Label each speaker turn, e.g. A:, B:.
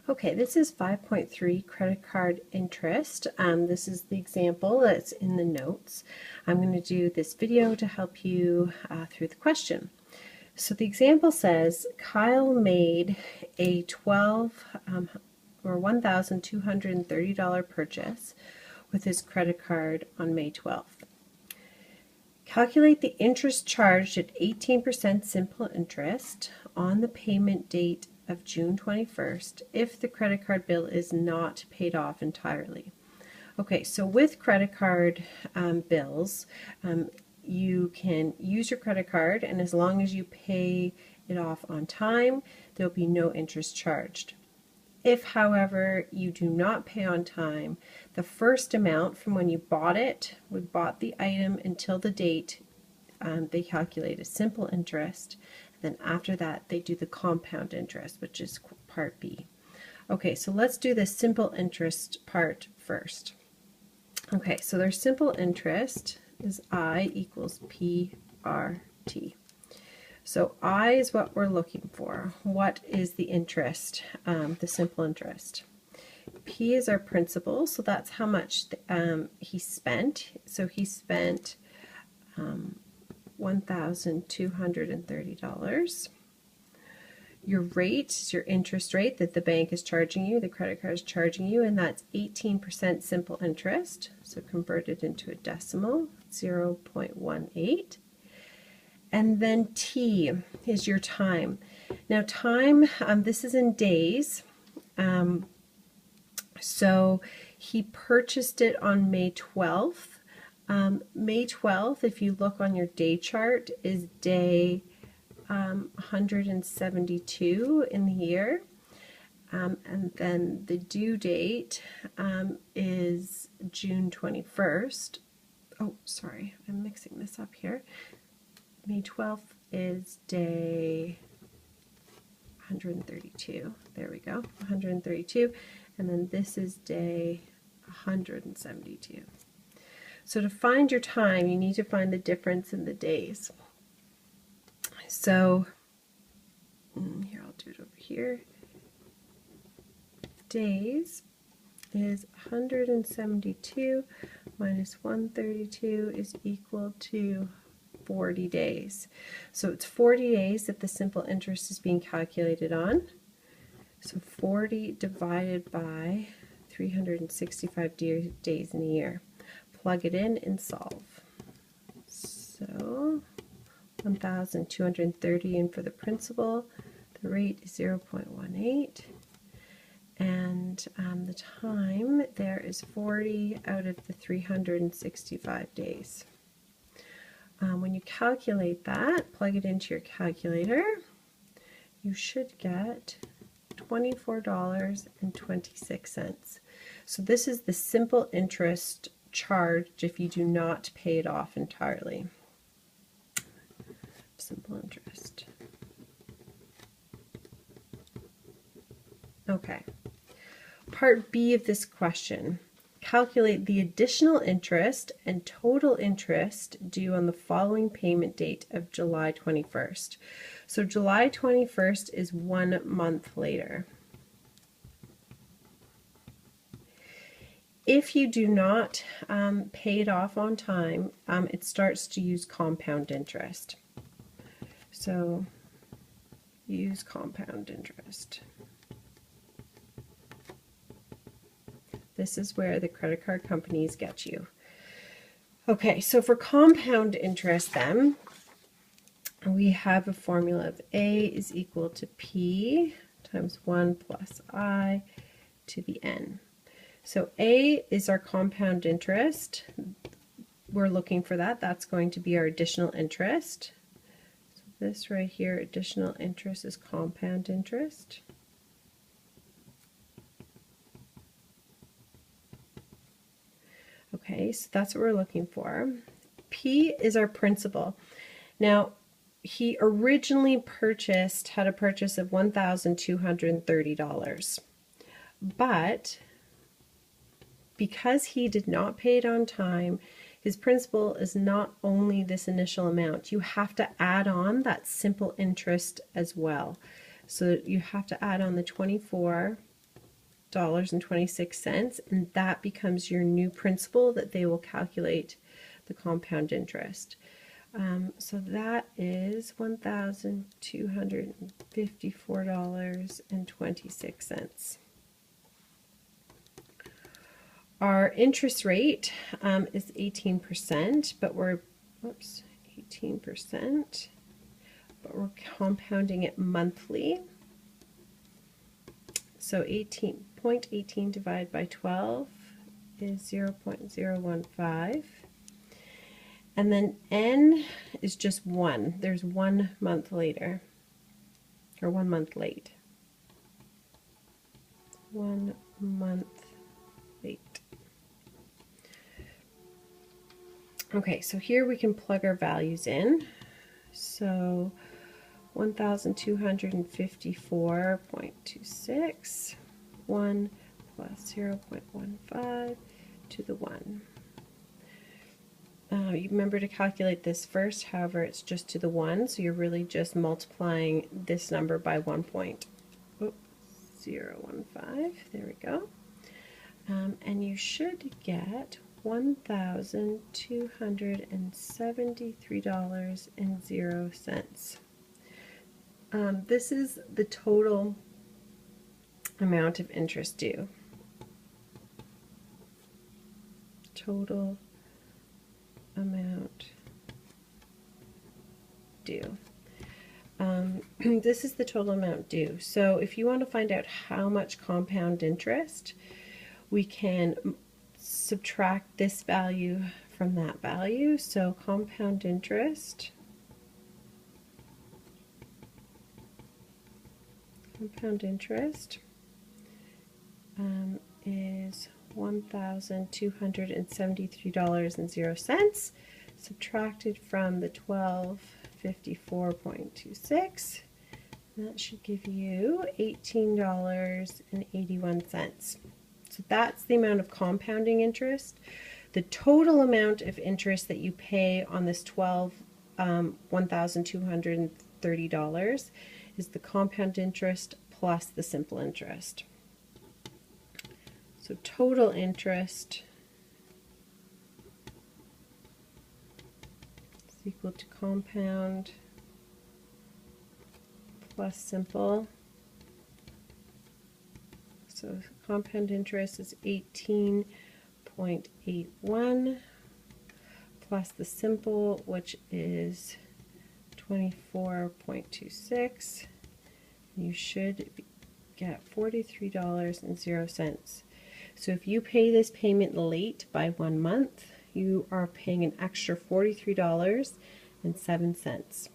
A: Okay, this is 5.3 credit card interest. This is the example that's in the notes. I'm going to do this video to help you through the question. So the example says Kyle made a $1,230 purchase with his credit card on May 12th. Calculate the interest charged at 18% simple interest on the payment date of June 21st if the credit card bill is not paid off entirely. Okay, so with credit card bills, you can use your credit card, and as long as you pay it off on time, there will be no interest charged. If, however, you do not pay on time, the first amount from when you bought the item until the date, they calculate a simple interest. Then after that, they do the compound interest, which is part B. Okay, so let's do the simple interest part first. Okay, so their simple interest is I equals PRT. So I is what we're looking for. What is the interest, the simple interest? P is our principal, so that's how much he spent. So he spent $1,230. Your rate is your interest rate that the bank is charging you, the credit card is charging you, and that's 18% simple interest. So convert it into a decimal, 0.18. And then T is your time. Now time, this is in days. So he purchased it on May 12th. May 12th, if you look on your day chart, is day 172 in the year. And then the due date is June 21st. Oh, sorry, I'm mixing this up here. May 12th is day 132. There we go, 132. And then this is day 172. So to find your time, you need to find the difference in the days. So here, I'll do it over here. Days is 172 minus 132 is equal to 40 days. So it's 40 days that the simple interest is being calculated on. So 40 divided by 365 days in a year. Plug it in and solve. So 1,230 in for the principal. The rate is 0.18. And the time there is 40 out of the 365 days. When you calculate that, plug it into your calculator, you should get $24.26. So this is the simple interest charged if you do not pay it off entirely. Simple interest. Okay. Part B of this question. Calculate the additional interest and total interest due on the following payment date of July 21st. So July 21st is 1 month later. If you do not pay it off on time, it starts to use compound interest. So use compound interest. This is where the credit card companies get you. Okay, so for compound interest then, we have a formula of A is equal to P times 1 plus I to the N. So A is our compound interest. We're looking for that. That's going to be our additional interest. So this right here, additional interest, is compound interest. Okay, so that's what we're looking for. P is our principal. Now, he originally had a purchase of $1,230, but because he did not pay it on time, his principal is not only this initial amount. You have to add on that simple interest as well. So you have to add on the 24 $1,026, and that becomes your new principal that they will calculate the compound interest. So that is $1,254.26. Our interest rate is 18%, but we're 18%, but we're compounding it monthly. So 0.18 divided by 12 is 0.015. And then N is just 1. There's 1 month later, or 1 month late. 1 month late. Okay, so here we can plug our values in. So 1,254.26, 1 plus 0.15 to the 1. You remember to calculate this first, however, it's just to the 1, so you're really just multiplying this number by 1.015. There we go. And you should get $1,273.00. This is the total amount of interest due. Total amount due. This is the total amount due. So if you want to find out how much compound interest, we can subtract this value from that value. So compound interest is $1,273.00 subtracted from the 1254.26. That should give you $18.81. So that's the amount of compounding interest. The total amount of interest that you pay on this $1,230 is the compound interest plus the simple interest. So total interest is equal to compound plus simple. So compound interest is 18.81 plus the simple, which is 24.26. You should get $43.00. So if you pay this payment late by 1 month, you are paying an extra $43.07.